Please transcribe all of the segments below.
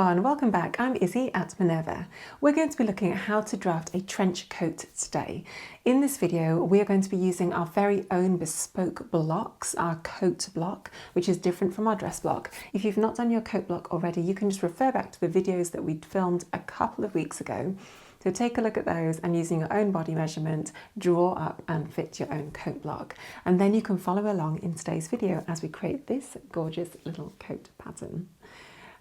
everyone, welcome back. I'm Izzy at Minerva. We're going to be looking at how to draft a trench coat today. In this video, we are going to be using our very own bespoke blocks, our coat block, which is different from our dress block. If you've not done your coat block already, you can just refer back to the videos that we filmed a couple of weeks ago. So take a look at those and using your own body measurement, draw up and fit your own coat block. And then you can follow along in today's video as we create this gorgeous little coat pattern.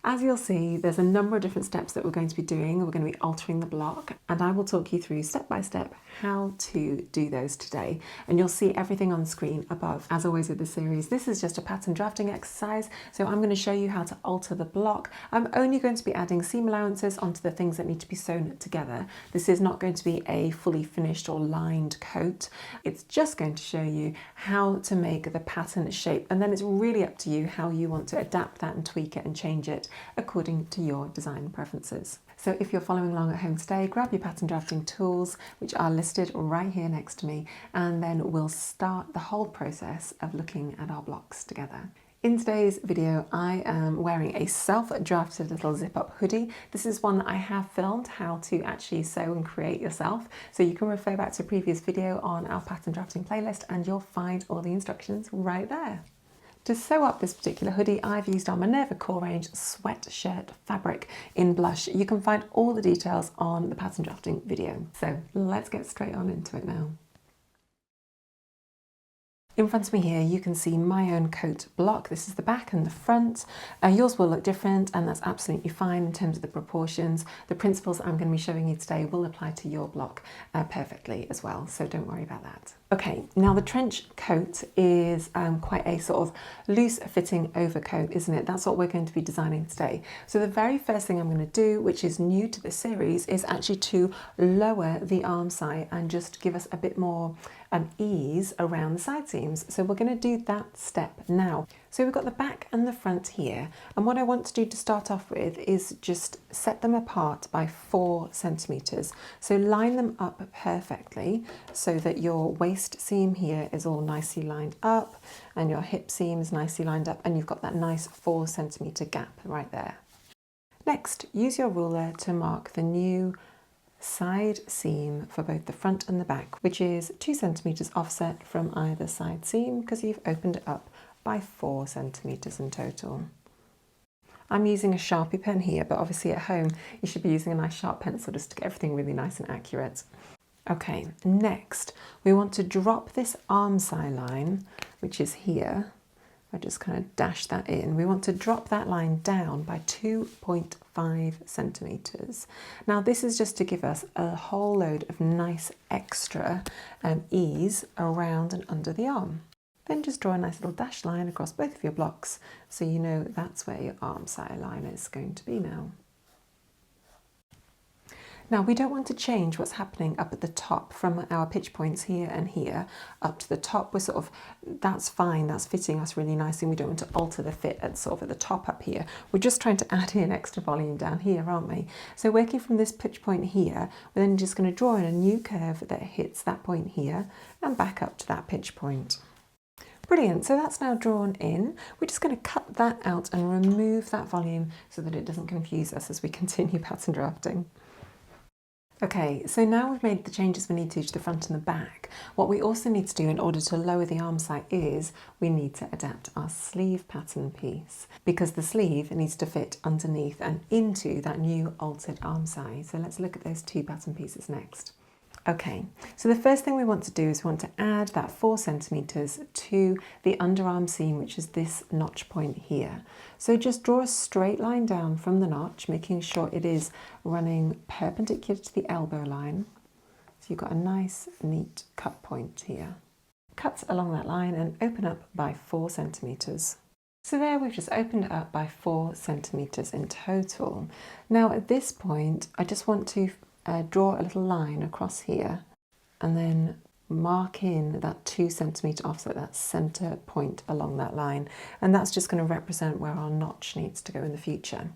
As you'll see, there's a number of different steps that we're going to be doing. We're going to be altering the block, and I will talk you through step by step how to do those today. And you'll see everything on the screen above. As always with the series, this is just a pattern drafting exercise. So I'm going to show you how to alter the block. I'm only going to be adding seam allowances onto the things that need to be sewn together. This is not going to be a fully finished or lined coat. It's just going to show you how to make the pattern shape. And then it's really up to you how you want to adapt that and tweak it and change it according to your design preferences. So if you're following along at home today, grab your pattern drafting tools, which are listed right here next to me, and then we'll start the whole process of looking at our blocks together. In today's video, I am wearing a self-drafted little zip-up hoodie. This is one that I have filmed how to actually sew and create yourself. So you can refer back to a previous video on our pattern drafting playlist and you'll find all the instructions right there. To sew up this particular hoodie, I've used our Minerva Core Range sweatshirt fabric in blush. You can find all the details on the pattern drafting video. So let's get straight on into it now. In front of me here, you can see my own coat block. This is the back and the front. Yours will look different, and that's absolutely fine in terms of the proportions. The principles I'm going to be showing you today will apply to your block perfectly as well, so don't worry about that. Okay, now the trench coat is quite a sort of loose fitting overcoat, isn't it? That's what we're going to be designing today. So the very first thing I'm going to do, which is new to this series, is actually to lower the arm side and just give us a bit more ease around the side seams. So we're going to do that step now. So we've got the back and the front here, and what I want to do to start off with is just set them apart by 4 centimeters. So line them up perfectly so that your waist seam here is all nicely lined up and your hip seam is nicely lined up, and you've got that nice 4 centimeter gap right there. Next, use your ruler to mark the new side seam for both the front and the back, which is 2 centimeters offset from either side seam because you've opened it up by 4 centimeters in total. I'm using a Sharpie pen here, but obviously at home you should be using a nice sharp pencil just to get everything really nice and accurate. Okay, next we want to drop this arm side line, which is here. I just kind of dash that in. We want to drop that line down by 2.5 centimeters. Now this is just to give us a whole load of nice extra ease around and under the arm. Then just draw a nice little dash line across both of your blocks so you know that's where your arm side line is going to be now. Now we don't want to change what's happening up at the top from our pitch points here and here up to the top. We're sort of, that's fine, that's fitting us really nicely, and we don't want to alter the fit at sort of at the top up here. We're just trying to add in extra volume down here, aren't we? So working from this pitch point here, we're then just going to draw in a new curve that hits that point here and back up to that pitch point. Brilliant, so that's now drawn in. We're just going to cut that out and remove that volume so that it doesn't confuse us as we continue pattern drafting. Okay, so now we've made the changes we need to the front and the back. What we also need to do in order to lower the arm side is we need to adapt our sleeve pattern piece, because the sleeve needs to fit underneath and into that new altered arm side. So let's look at those 2 pattern pieces next. Okay, so the first thing we want to do is we want to add that 4 centimeters to the underarm seam, which is this notch point here. So just draw a straight line down from the notch, making sure it is running perpendicular to the elbow line. So you've got a nice, neat cut point here. Cut along that line and open up by 4 centimeters. So there we've just opened it up by 4 centimeters in total. Now at this point, I just want to draw a little line across here and then mark in that 2 centimeter offset, that center point along that line, and that's just going to represent where our notch needs to go in the future.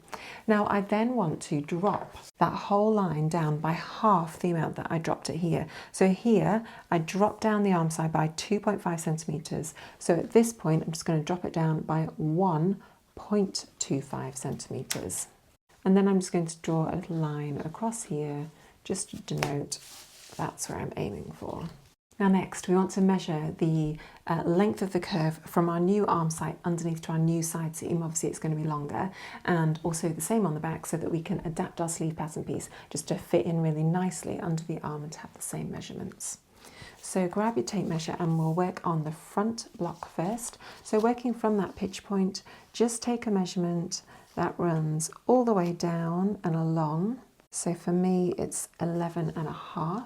Now I then want to drop that whole line down by half the amount that I dropped it here. So here I dropped down the arm side by 2.5 centimeters. So at this point I'm just going to drop it down by 1.25 centimeters. And then I'm just going to draw a little line across here just to denote that's where I'm aiming for. Now next we want to measure the length of the curve from our new arm site underneath to our new side seam. Obviously it's going to be longer, and also the same on the back so that we can adapt our sleeve pattern piece just to fit in really nicely under the arm and to have the same measurements. So grab your tape measure and we'll work on the front block first. So working from that pitch point, just take a measurement that runs all the way down and along. So for me it's 11.5.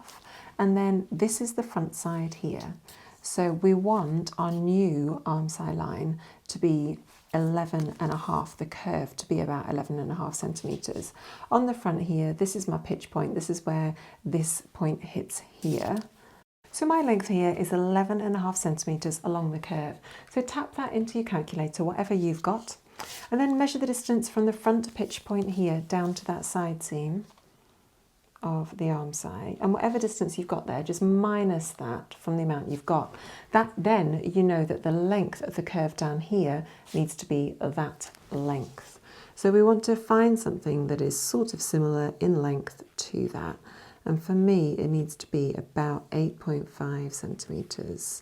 And then this is the front side here. So we want our new arm side line to be 11.5, the curve to be about 11.5 centimetres. On the front here, this is my pitch point. This is where this point hits here. So my length here is 11.5 centimetres along the curve. So tap that into your calculator, whatever you've got, and then measure the distance from the front pitch point here down to that side seam of the arm side, and whatever distance you've got there, just minus that from the amount you've got. That then you know that the length of the curve down here needs to be that length. So we want to find something that is sort of similar in length to that, and for me it needs to be about 8.5 centimetres.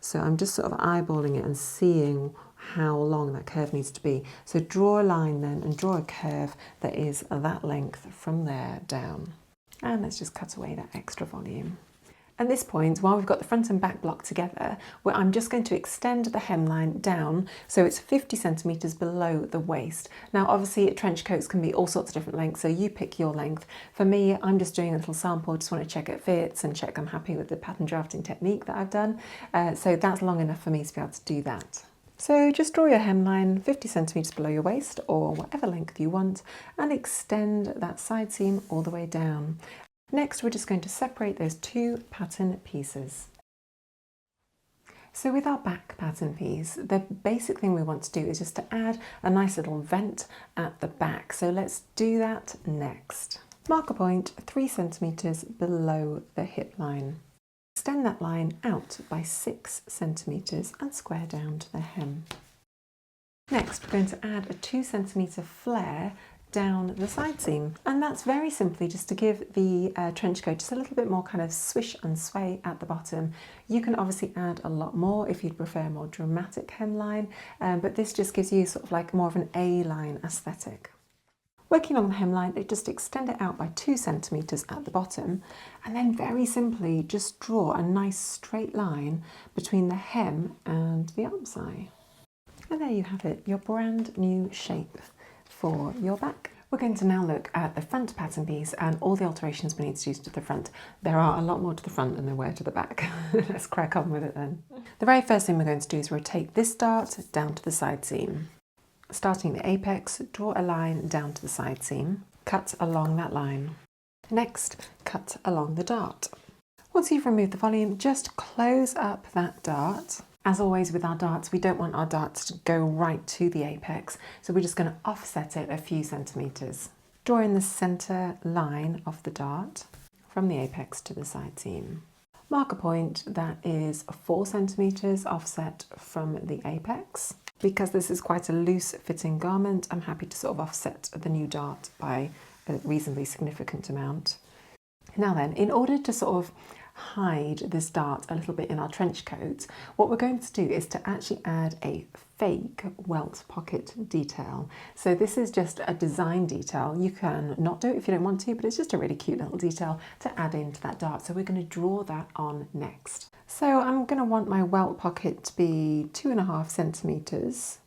So I'm just sort of eyeballing it and seeing how long that curve needs to be. So draw a line then and draw a curve that is that length from there down. And let's just cut away that extra volume. At this point, while we've got the front and back block together, I'm just going to extend the hemline down so it's 50 centimetres below the waist. Now obviously trench coats can be all sorts of different lengths, so you pick your length. For me, I'm just doing a little sample, just want to check it fits and check I'm happy with the pattern drafting technique that I've done. So that's long enough for me to be able to do that. So just draw your hemline 50 centimetres below your waist, or whatever length you want, and extend that side seam all the way down. Next, we're just going to separate those two pattern pieces. So with our back pattern piece, the basic thing we want to do is just to add a nice little vent at the back. So let's do that next. Mark a point 3 centimetres below the hip line. Extend that line out by 6 centimetres and square down to the hem. Next, we're going to add a 2 centimetre flare down the side seam, and that's very simply just to give the trench coat just a little bit more kind of swish and sway at the bottom. You can obviously add a lot more if you'd prefer a more dramatic hemline, but this just gives you sort of like more of an A-line aesthetic. Working on the hemline, just extend it out by 2 centimetres at the bottom, and then very simply just draw a nice straight line between the hem and the arm side. And there you have it, your brand new shape for your back. We're going to now look at the front pattern piece and all the alterations we need to do to the front. There are a lot more to the front than there were to the back. Let's crack on with it then. The very first thing we're going to do is rotate this dart down to the side seam. Starting the apex, draw a line down to the side seam, cut along that line. Next, cut along the dart. Once you've removed the volume, just close up that dart. As always with our darts, we don't want our darts to go right to the apex, so we're just going to offset it a few centimetres. Draw in the centre line of the dart from the apex to the side seam. Mark a point that is 4 centimetres offset from the apex. Because this is quite a loose fitting garment, I'm happy to sort of offset the new dart by a reasonably significant amount. Now then, in order to sort of hide this dart a little bit in our trench coat, what we're going to do is to actually add a fake welt pocket detail. So this is just a design detail. You can not do it if you don't want to, but it's just a really cute little detail to add into that dart. So we're going to draw that on next. So I'm going to want my welt pocket to be 2.5 centimetres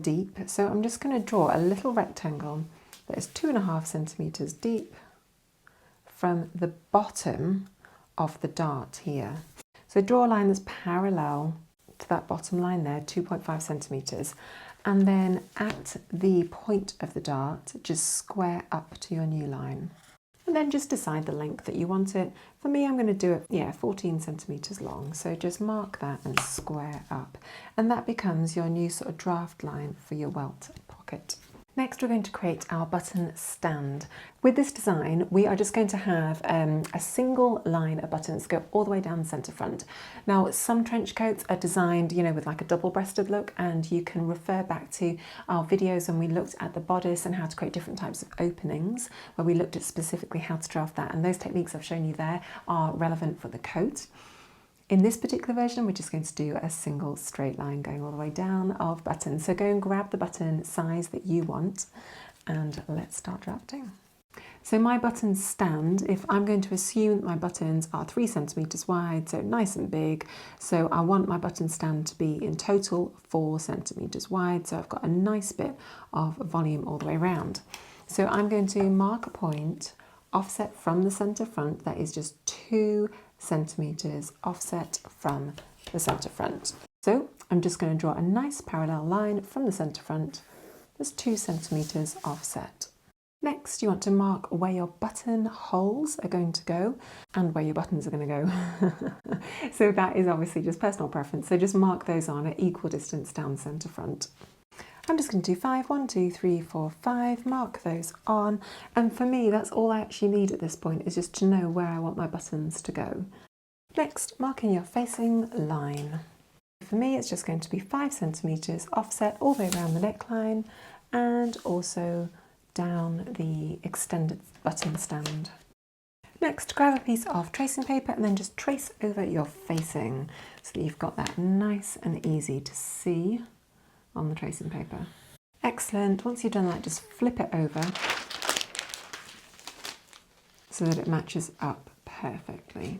deep. So I'm just going to draw a little rectangle that is 2.5 centimetres deep from the bottom of the dart here. So draw a line that's parallel to that bottom line there, 2.5 centimetres, and then at the point of the dart, just square up to your new line. And then just decide the length that you want it. For me, I'm going to do it, 14 centimetres long. So just mark that and square up. And that becomes your new sort of draft line for your welt pocket. Next, we're going to create our button stand. With this design, we are just going to have a single line of buttons go all the way down the centre front. Now, some trench coats are designed, you know, with like a double-breasted look, and you can refer back to our videos when we looked at the bodice and how to create different types of openings, where we looked at specifically how to draft that, and those techniques I've shown you there are relevant for the coat. In this particular version, we're just going to do a single straight line going all the way down of buttons. So go and grab the button size that you want and let's start drafting. So my button stand, if I'm going to assume that my buttons are 3 centimetres wide, so nice and big, so I want my button stand to be in total 4 centimetres wide, so I've got a nice bit of volume all the way around. So I'm going to mark a point offset from the centre front that is just 2 centimetres offset from the centre front. So I'm just going to draw a nice parallel line from the centre front. There's 2 centimetres offset. Next, you want to mark where your button holes are going to go and where your buttons are going to go. So that is obviously just personal preference. So just mark those on at equal distance down the centre front. I'm just going to do 5, 1, 2, 3, 4, 5, mark those on, and for me that's all I actually need at this point, is just to know where I want my buttons to go. Next, marking your facing line. For me it's just going to be 5 centimetres offset all the way around the neckline and also down the extended button stand. Next, grab a piece of tracing paper and then just trace over your facing so that you've got that nice and easy to see on the tracing paper. Excellent. Once you've done that, just flip it over so that it matches up perfectly.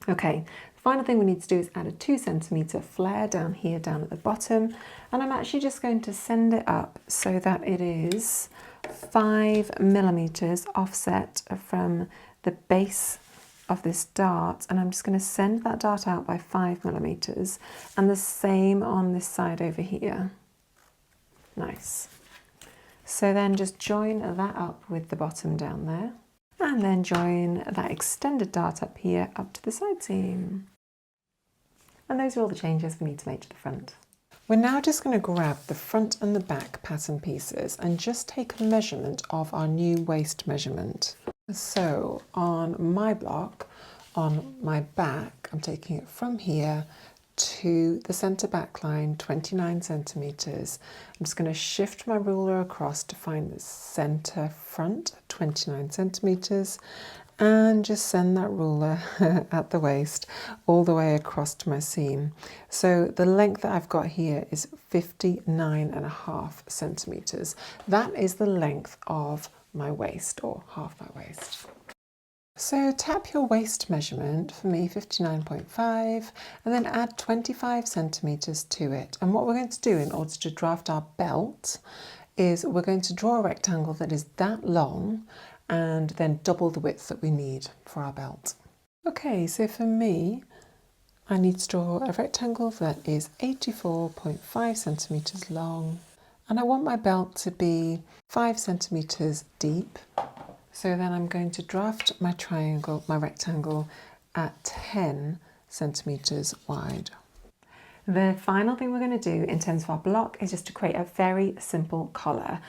Okay, the final thing we need to do is add a 2 centimetre flare down here, down at the bottom, and I'm actually just going to send it up so that it is 5 millimetres offset from the base of this dart, and I'm just going to send that dart out by 5 millimetres, and the same on this side over here. Nice. So then just join that up with the bottom down there, and then join that extended dart up here up to the side seam. And those are all the changes we need to make to the front. We're now just going to grab the front and the back pattern pieces and just take a measurement of our new waist measurement. So on my block, on my back, I'm taking it from here to the centre back line, 29 centimetres. I'm just going to shift my ruler across to find the centre front, 29 centimetres, and just send that ruler at the waist all the way across to my seam. So the length that I've got here is 59.5 centimetres. That is the length of my waist, or half my waist. So tap your waist measurement, for me 59.5, and then add 25 centimetres to it. And what we're going to do in order to draft our belt is we're going to draw a rectangle that is that long and then double the width that we need for our belt. Okay, so for me, I need to draw a rectangle that is 84.5 centimetres long, and I want my belt to be 5 centimetres deep. So then I'm going to draft my triangle, my rectangle, at 10 centimetres wide. The final thing we're going to do in terms of our block is just to create a very simple collar.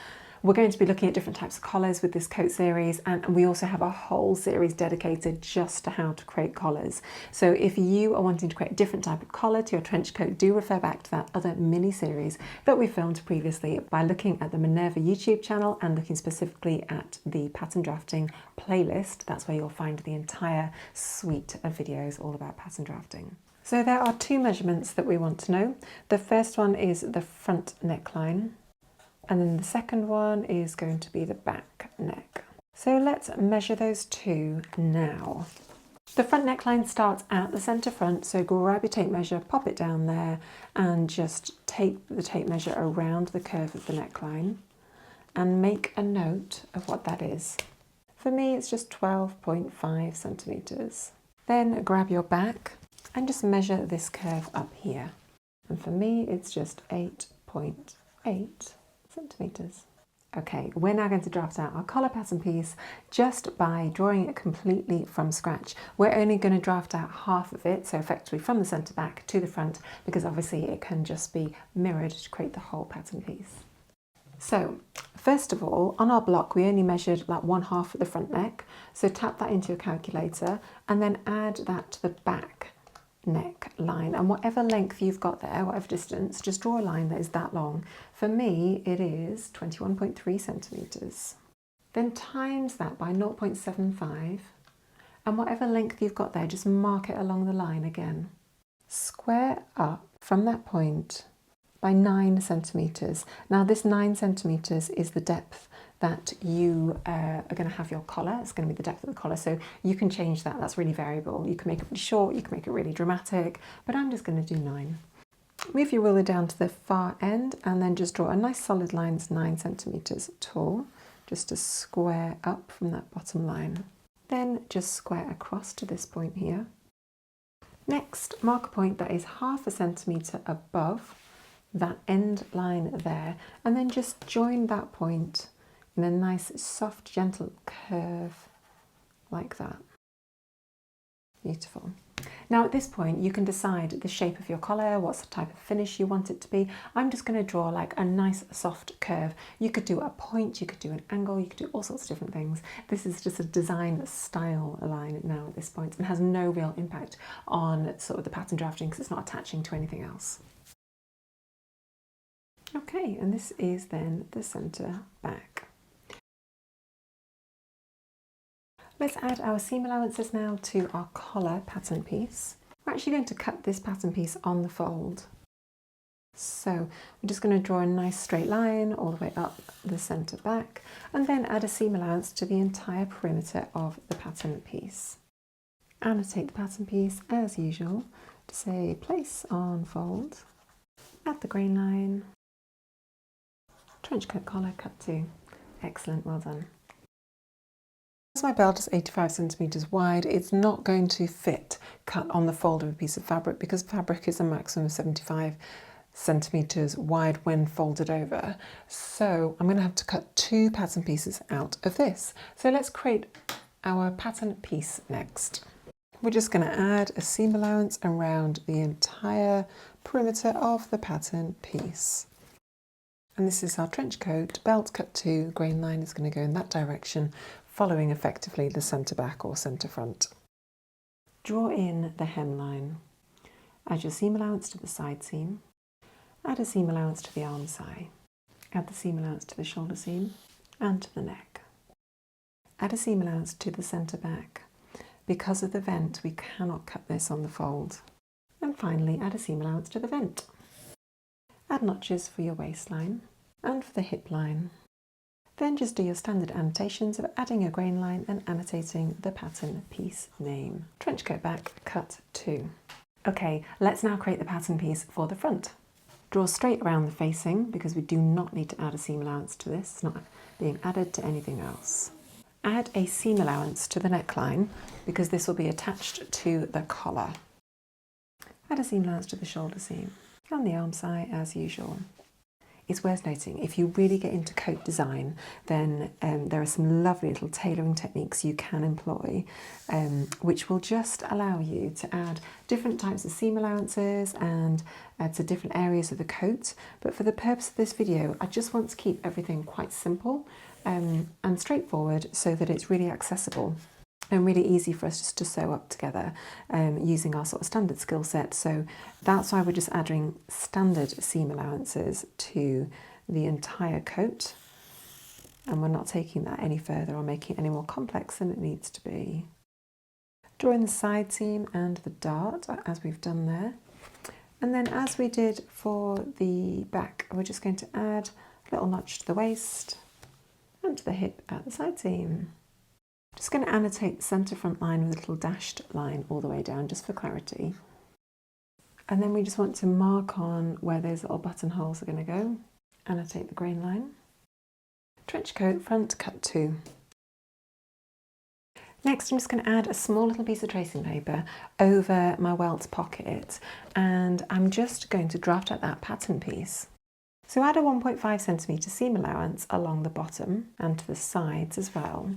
We're going to be looking at different types of collars with this coat series, and we also have a whole series dedicated just to how to create collars. So if you are wanting to create a different type of collar to your trench coat, do refer back to that other mini series that we filmed previously by looking at the Minerva YouTube channel and looking specifically at the pattern drafting playlist. That's where you'll find the entire suite of videos all about pattern drafting. So there are 2 measurements that we want to know. The first one is the front neckline, and then the second one is going to be the back neck. So let's measure those 2 now. The front neckline starts at the centre front, so grab your tape measure, pop it down there, and just take the tape measure around the curve of the neckline and make a note of what that is. For me, it's just 12.5 centimetres. Then grab your back and just measure this curve up here. And for me, it's just 8.8 centimetres. Okay, we're now going to draft out our collar pattern piece just by drawing it completely from scratch. We're only going to draft out half of it, so effectively from the centre back to the front, because obviously it can just be mirrored to create the whole pattern piece. So first of all, on our block, we only measured like 1/2 of the front neck. So tap that into your calculator and then add that to the back neck line. And whatever length you've got there, whatever distance, just draw a line that is that long. For me, it is 21.3 centimeters. Then times that by 0.75. And whatever length you've got there, just mark it along the line again. Square up from that point by 9 centimeters. Now this 9 centimeters is the depth that you are going to have your collar. It's going to be the depth of the collar, so you can change that. That's really variable. You can make it really short, you can make it really dramatic, but I'm just going to do 9. Move your ruler down to the far end and then just draw a nice solid line that's 9 centimeters tall, just to square up from that bottom line. Then just square across to this point here. Next, mark a point that is 1/2 centimeter above that end line there, and then just join that point in a nice, soft, gentle curve like that. Beautiful. Now at this point you can decide the shape of your collar, what type of finish you want it to be. I'm just going to draw like a nice soft curve. You could do a point, you could do an angle, you could do all sorts of different things. This is just a design style line now at this point and has no real impact on sort of the pattern drafting because it's not attaching to anything else. Okay, and this is then the centre back. Let's add our seam allowances now to our collar pattern piece. We're actually going to cut this pattern piece on the fold. So we're just going to draw a nice straight line all the way up the centre back and then add a seam allowance to the entire perimeter of the pattern piece. Annotate the pattern piece as usual to say place on fold, add the grain line, trench coat collar cut to. Excellent, well done. As my belt is 85 centimeters wide, it's not going to fit cut on the fold of a piece of fabric because fabric is a maximum of 75 centimeters wide when folded over. So I'm going to have to cut 2 pattern pieces out of this. So let's create our pattern piece next. We're just going to add a seam allowance around the entire perimeter of the pattern piece. And this is our trench coat, belt cut to, grain line is going to go in that direction, following effectively the centre back or centre front. Draw in the hemline. Add your seam allowance to the side seam. Add a seam allowance to the arm side. Add the seam allowance to the shoulder seam and to the neck. Add a seam allowance to the centre back. Because of the vent, we cannot cut this on the fold. And finally, add a seam allowance to the vent. Add notches for your waistline and for the hip line. Then just do your standard annotations of adding a grain line and annotating the pattern piece name. Trench coat back, cut 2. Okay, let's now create the pattern piece for the front. Draw straight around the facing because we do not need to add a seam allowance to this. It's not being added to anything else. Add a seam allowance to the neckline because this will be attached to the collar. Add a seam allowance to the shoulder seam and the arm side as usual. It's worth noting, if you really get into coat design, then there are some lovely little tailoring techniques you can employ, which will just allow you to add different types of seam allowances and to different areas of the coat. But for the purpose of this video, I just want to keep everything quite simple and straightforward so that it's really accessible and really easy for us just to sew up together using our sort of standard skill set. So that's why we're just adding standard seam allowances to the entire coat, and we're not taking that any further or making it any more complex than it needs to be. Draw in the side seam and the dart as we've done there, and then as we did for the back, we're just going to add a little notch to the waist and to the hip at the side seam. Just going to annotate the centre front line with a little dashed line all the way down just for clarity. And then we just want to mark on where those little buttonholes are going to go. Annotate the grain line. Trench coat front cut 2. Next I'm just going to add a small little piece of tracing paper over my welt pocket and I'm just going to draft out that pattern piece. So add a 1.5cm seam allowance along the bottom and to the sides as well.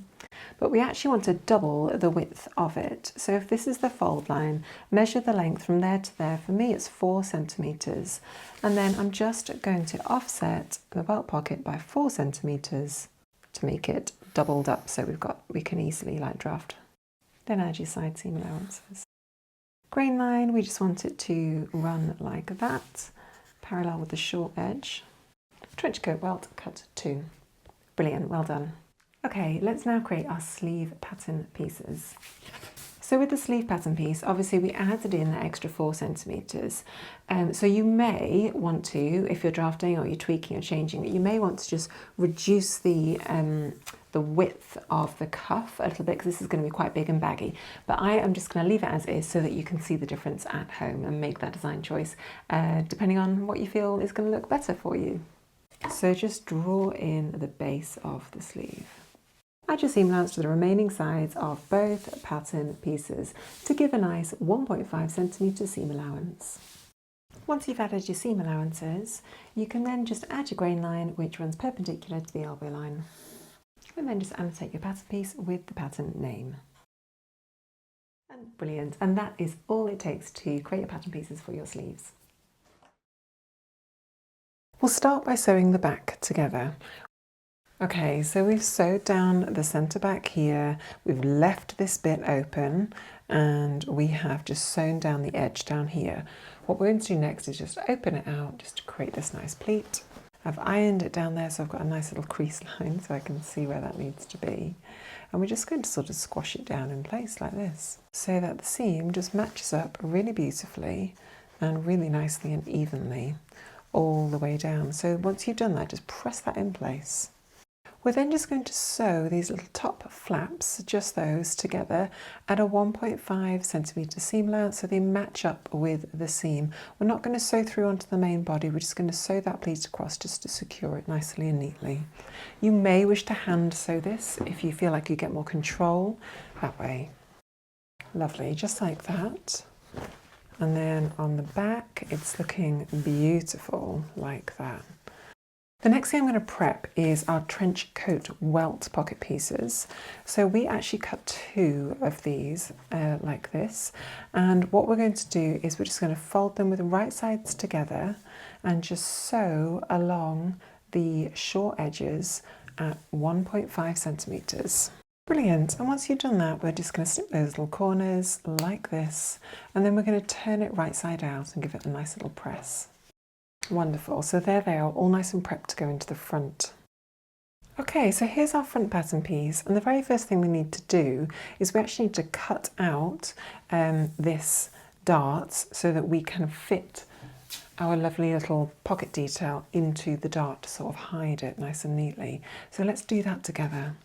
But we actually want to double the width of it. So if this is the fold line, measure the length from there to there. For me, it's 4cm. And then I'm just going to offset the belt pocket by 4cm to make it doubled up so we can easily like draft. Then add your side seam allowances. Grain line, we just want it to run like that, parallel with the short edge. Trench coat welt cut 2. Brilliant, well done. Okay, let's now create our sleeve pattern pieces. So with the sleeve pattern piece, obviously we added in the extra 4cm. So you may want to, if you're drafting or you're tweaking or changing it, you may want to just reduce the width of the cuff a little bit, because this is going to be quite big and baggy. But I am just going to leave it as is so that you can see the difference at home and make that design choice depending on what you feel is going to look better for you. So just draw in the base of the sleeve. Add your seam allowance to the remaining sides of both pattern pieces to give a nice 1.5cm seam allowance. Once you've added your seam allowances, you can then just add your grain line, which runs perpendicular to the elbow line. And then just annotate your pattern piece with the pattern name. And brilliant, and that is all it takes to create your pattern pieces for your sleeves. We'll start by sewing the back together. Okay, so we've sewed down the centre back here, we've left this bit open, and we have just sewn down the edge down here. What we're going to do next is just open it out just to create this nice pleat. I've ironed it down there, so I've got a nice little crease line so I can see where that needs to be. And we're just going to sort of squash it down in place like this, so that the seam just matches up really beautifully and really nicely and evenly all the way down. So once you've done that, just press that in place. We're then just going to sew these little top flaps, just those together, at a 1.5cm seam allowance so they match up with the seam. We're not going to sew through onto the main body, we're just going to sew that pleat across just to secure it nicely and neatly. You may wish to hand sew this if you feel like you get more control that way. Lovely, just like that. And then on the back, it's looking beautiful like that. The next thing I'm going to prep is our trench coat welt pocket pieces. So we actually cut 2 of these like this, and what we're going to do is we're just going to fold them with the right sides together and just sew along the short edges at 1.5cm. Brilliant, and once you've done that, we're just going to snip those little corners like this, and then we're going to turn it right side out and give it a nice little press. Wonderful, so there they are, all nice and prepped to go into the front. Okay, so here's our front pattern piece, and the very first thing we need to do is we actually need to cut out this dart so that we can fit our lovely little pocket detail into the dart to sort of hide it nice and neatly. So let's do that together.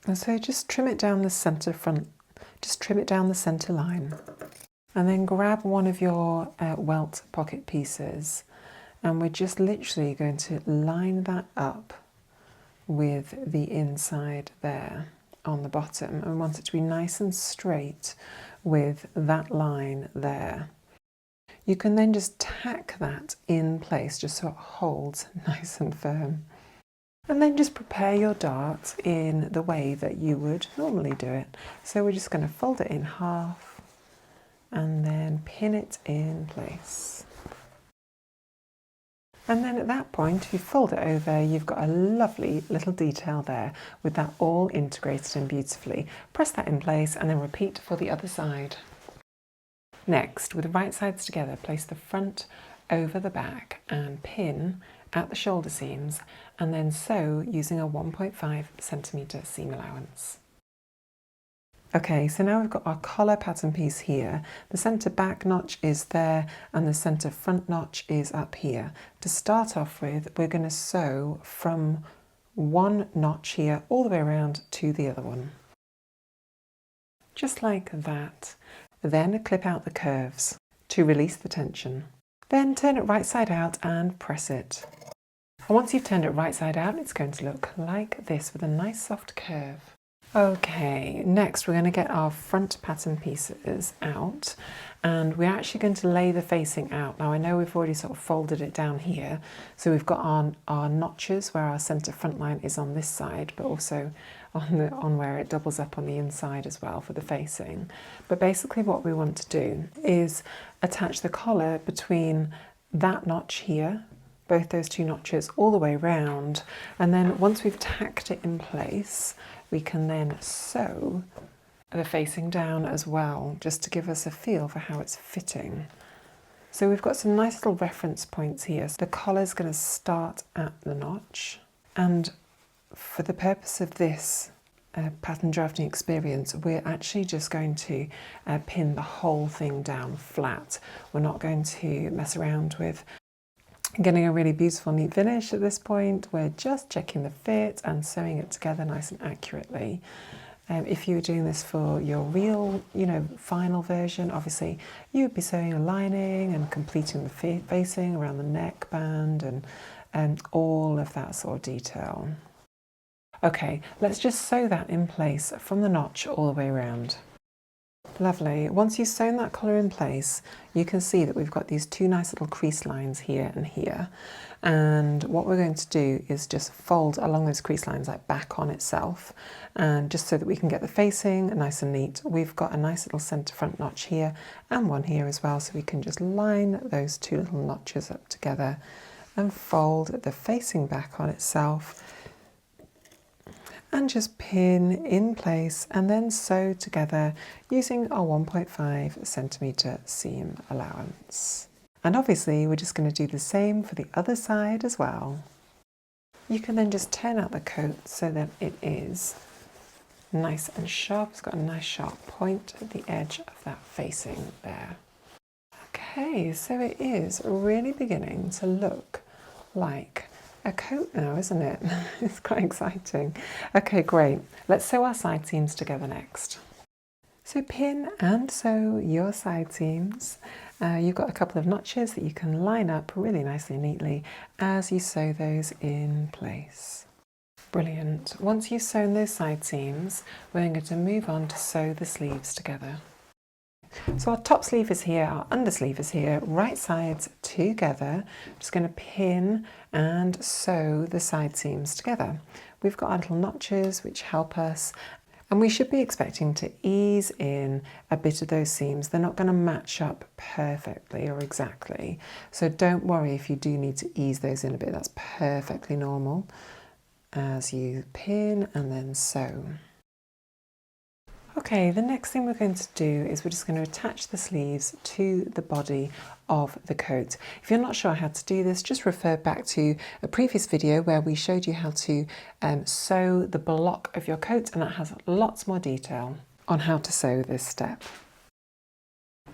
And so just trim it down the centre line, and then grab one of your welt pocket pieces, and we're just literally going to line that up with the inside there on the bottom, and we want it to be nice and straight with that line there. You can then just tack that in place just so it holds nice and firm. And then just prepare your dart in the way that you would normally do it. So we're just going to fold it in half and then pin it in place. And then at that point, if you fold it over, you've got a lovely little detail there with that all integrated in beautifully. Press that in place and then repeat for the other side. Next, with the right sides together, place the front over the back and pin at the shoulder seams, and then sew using a 1.5cm seam allowance. Okay, so now we've got our collar pattern piece here. The centre back notch is there and the centre front notch is up here. To start off with, we're going to sew from one notch here all the way around to the other one. Just like that. Then clip out the curves to release the tension. Then turn it right side out and press it. And once you've turned it right side out, it's going to look like this with a nice soft curve. Okay, next we're going to get our front pattern pieces out, and we're actually going to lay the facing out. Now I know we've already sort of folded it down here, so we've got our notches where our centre front line is on this side, but also on where it doubles up on the inside as well for the facing. But basically what we want to do is attach the collar between that notch here, both those two notches all the way round, and then once we've tacked it in place, we can then sew the facing down as well, just to give us a feel for how it's fitting. So we've got some nice little reference points here. So the collar's going to start at the notch, and for the purpose of this pattern drafting experience, we're actually just going to pin the whole thing down flat. We're not going to mess around with getting a really beautiful neat finish at this point. We're just checking the fit and sewing it together nice and accurately. If you were doing this for your real, final version, obviously you would be sewing a lining and completing the facing around the neckband and all of that sort of detail. Okay, let's just sew that in place from the notch all the way around. Lovely. Once you've sewn that collar in place, you can see that we've got these two nice little crease lines here and here. And what we're going to do is just fold along those crease lines like back on itself, and just so that we can get the facing nice and neat. We've got a nice little centre front notch here and one here as well, so we can just line those two little notches up together and fold the facing back on itself, and just pin in place and then sew together using our 1.5 centimetre seam allowance. And obviously we're just going to do the same for the other side as well. You can then just turn out the coat so that it is nice and sharp. It's got a nice sharp point at the edge of that facing there. Okay, so it is really beginning to look like a coat now, isn't it? It's quite exciting. Okay, great. Let's sew our side seams together next. So pin and sew your side seams. You've got a couple of notches that you can line up really nicely and neatly as you sew those in place. Brilliant. Once you've sewn those side seams, we're then going to move on to sew the sleeves together. So our top sleeve is here, our undersleeve is here, right sides together. I'm just going to pin and sew the side seams together. We've got our little notches which help us, and we should be expecting to ease in a bit of those seams. They're not going to match up perfectly or exactly, so don't worry if you do need to ease those in a bit. That's perfectly normal as you pin and then sew. Okay, the next thing we're going to do is we're just going to attach the sleeves to the body of the coat. If you're not sure how to do this, just refer back to a previous video where we showed you how to sew the block of your coat, and that has lots more detail on how to sew this step.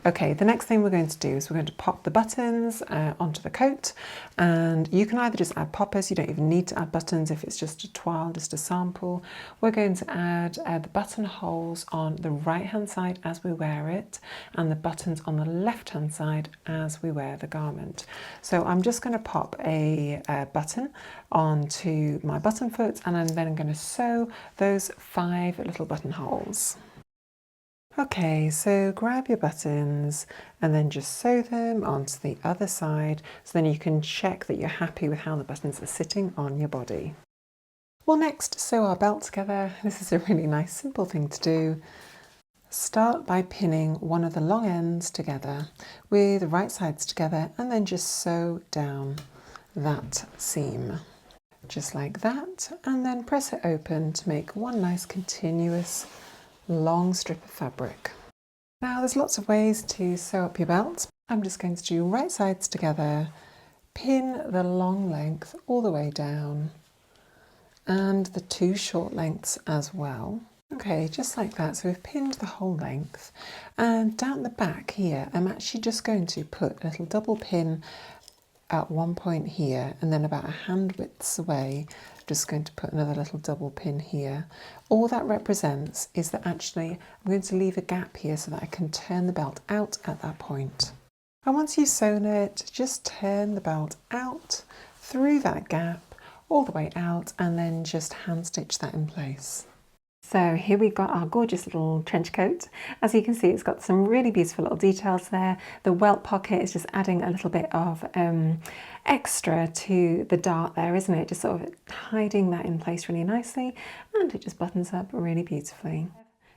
Okay, the next thing we're going to do is we're going to pop the buttons onto the coat, and you can either just add poppers. You don't even need to add buttons if it's just a toile, just a sample. We're going to add the buttonholes on the right hand side as we wear it, and the buttons on the left hand side as we wear the garment. So I'm just going to pop a button onto my button foot, and I'm then going to sew those 5 little buttonholes. Okay, so grab your buttons and then just sew them onto the other side, so then you can check that you're happy with how the buttons are sitting on your body. We'll next sew our belt together. This is a really nice simple thing to do. Start by pinning one of the long ends together with the right sides together, and then just sew down that seam. Just like that, and then press it open to make one nice continuous long strip of fabric. Now there's lots of ways to sew up your belt. I'm just going to do right sides together, pin the long length all the way down and the 2 short lengths as well. Okay, just like that. So we've pinned the whole length, and down the back here I'm actually just going to put a little double pin at one point here, and then about a hand width away just going to put another little double pin here. All that represents is that actually I'm going to leave a gap here so that I can turn the belt out at that point. And once you've sewn it, just turn the belt out through that gap all the way out, and then just hand stitch that in place. So here we've got our gorgeous little trench coat. As you can see, it's got some really beautiful little details there. The welt pocket is just adding a little bit of extra to the dart there, isn't it? Just sort of hiding that in place really nicely, and it just buttons up really beautifully.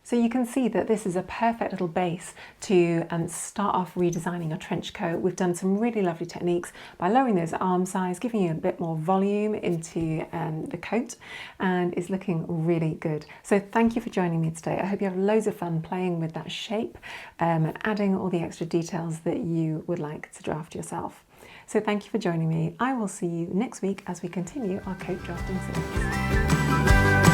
So you can see that this is a perfect little base to start off redesigning a trench coat. We've done some really lovely techniques by lowering those arm size, giving you a bit more volume into the coat, and it's looking really good. So thank you for joining me today. I hope you have loads of fun playing with that shape and adding all the extra details that you would like to draft yourself. So thank you for joining me. I will see you next week as we continue our coat drafting series.